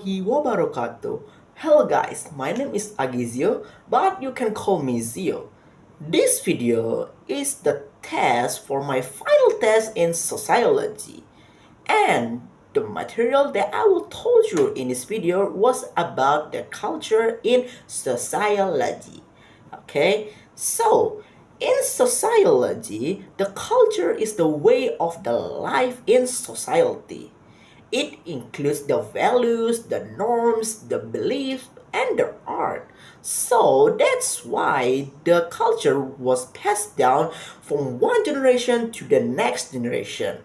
warahmatullahi wabarakatuh. Hello guys, my name is Agizio, but you can call me Zio. This video is the test for my final test in sociology. And the material that I will told you in this video was about the culture in sociology. Okay, so in sociology, the culture is the way of the life in society. It includes the values, the norms, the beliefs, and the art. So that's why the culture was passed down from one generation to the next generation.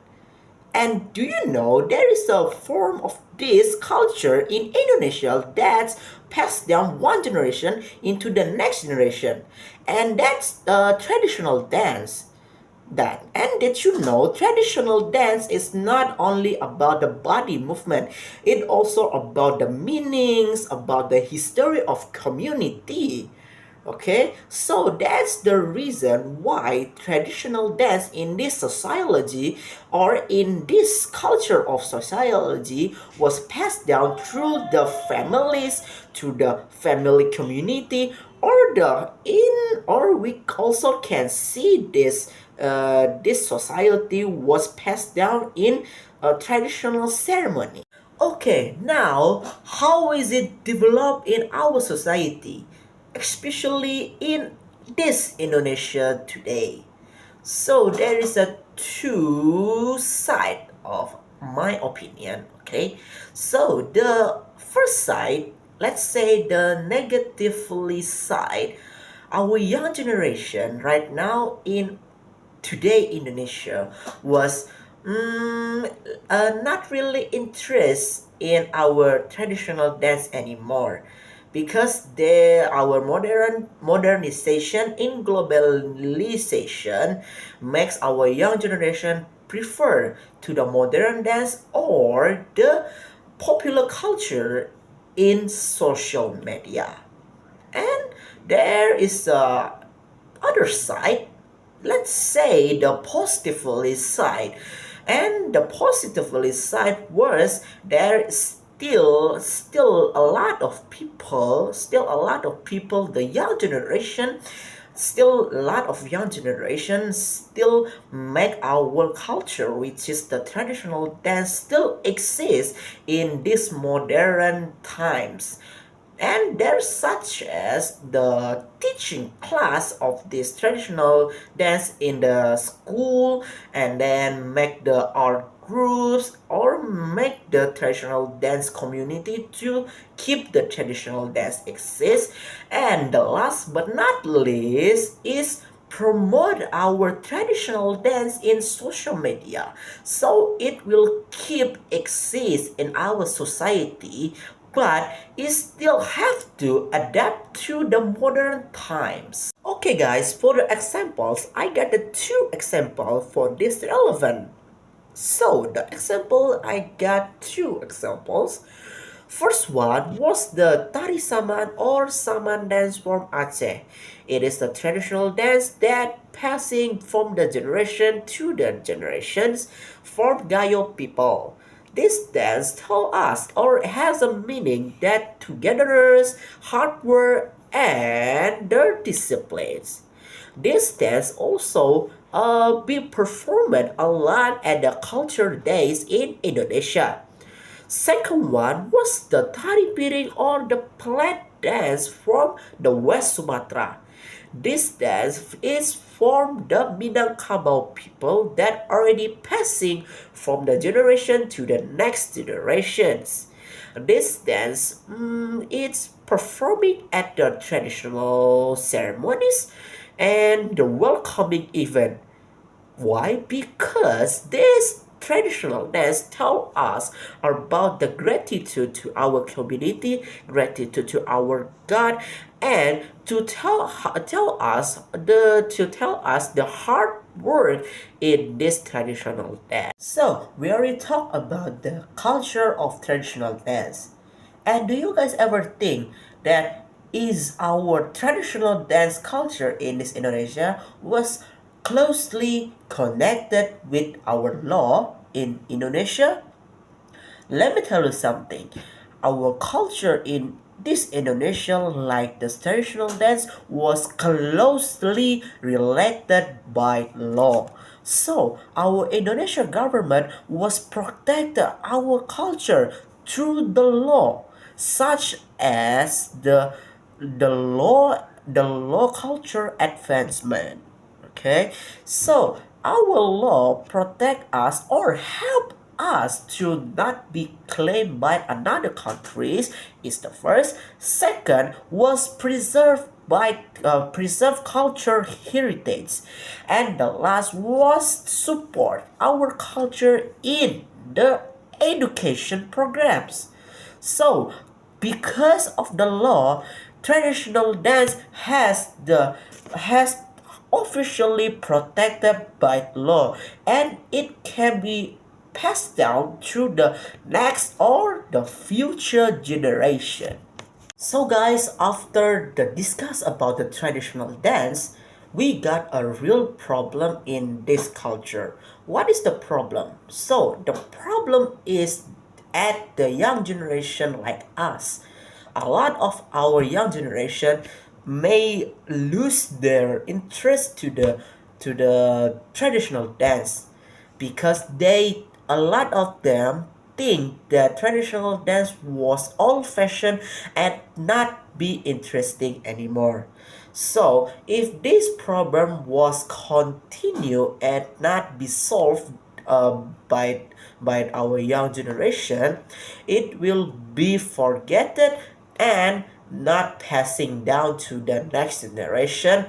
And do you know there is a form of this culture in Indonesia that's passed down one generation into the next generation? And that's traditional dance. That and did you know traditional dance is not only about the body movement, it also about the meanings, about the history of community. Okay, so that's the reason why traditional dance in this sociology or in this culture of sociology was passed down through the families to the family community, or the in or we also can see this society was passed down in a traditional ceremony. Okay, now how is it developed in our society, especially in this Indonesia today? So there is a two side of my opinion. Okay, so the first side, let's say the negatively side, our young generation right now in today Indonesia was not really interested in our traditional dance anymore, because our modernization in globalization makes our young generation prefer to the modern dance or the popular culture in social media. And there is a other side, let's say the positively side. And the positively side was there is still a lot of people, the young generation, still a lot of young generation still make our culture, which is the traditional dance, still exists in these modern times. And there's such as the teaching class of this traditional dance in the school, and then make the art groups or make the traditional dance community to keep the traditional dance exist. And the last but not least is promote our traditional dance in social media, so it will keep exist in our society, but it still have to adapt to the modern times. Okay guys, for the examples, I got the two examples for this relevant. So the example, I got two examples. First one was the Tari Saman or Saman dance from Aceh. It is the traditional dance that passing from the generation to the generations from Gayo people. This dance tells us or has a meaning that togetherness, hard work, and their disciplines. This dance also be performed a lot at the culture days in Indonesia. Second one was the tari piring or the pelet dance from the West Sumatra. This dance is from the Minangkabau people that already passing from the generation to the next generations. This dance is performing at the traditional ceremonies and the welcoming event. Why? Because this traditional dance tell us about the gratitude to our community, gratitude to our God, and to tell us the hard work in this traditional dance. So we already talked about the culture of traditional dance. And do you guys ever think that is our traditional dance culture in this Indonesia was closely connected with our law in Indonesia? Let me tell you something. our culture in this Indonesia, like the traditional dance, was closely related by law. So our Indonesian government was protected our culture through the law, such as the law culture advancement. Okay, so our law protect us or help us to not be claimed by another countries is the first. Second was preserve culture heritage, and the last was support our culture in the education programs. So, because of the law, traditional dance has officially protected by law, and it can be passed down through the next or the future generation. So guys, after the discuss about the traditional dance, we got a real problem in this culture. What is the problem? So the problem is at the young generation like us. A lot of our young generation may lose their interest to the traditional dance because a lot of them think that traditional dance was old fashioned and not be interesting anymore. So if this problem was continue and not be solved by our young generation, it will be forgotten and not passing down to the next generation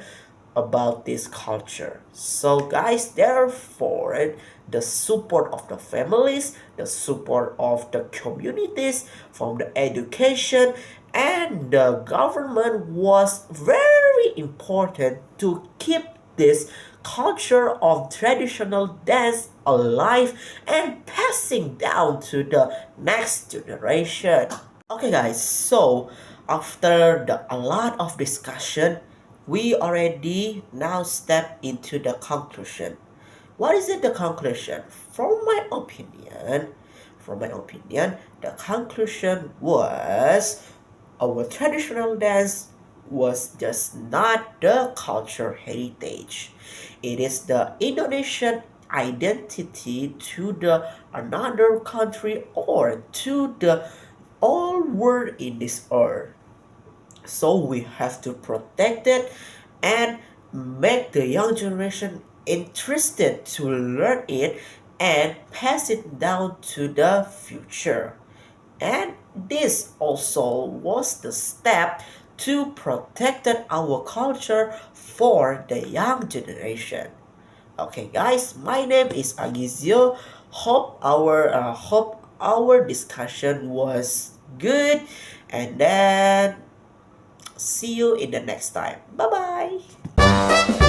about this culture. So guys, therefore the support of the families, the support of the communities, from the education and the government was very important to keep this culture of traditional dance alive and passing down to the next generation. Okay guys, so after a lot of discussion, we already now step into the conclusion. What is it the conclusion? From my opinion, the conclusion was our traditional dance was just not the culture heritage. It is the Indonesian identity to the another country or to the all world in this earth. So we have to protect it and make the young generation interested to learn it and pass it down to the future. And this also was the step to protect our culture for the young generation. Okay, guys, my name is Agizio. Hope our discussion was good, and then see you in the next time. Bye bye.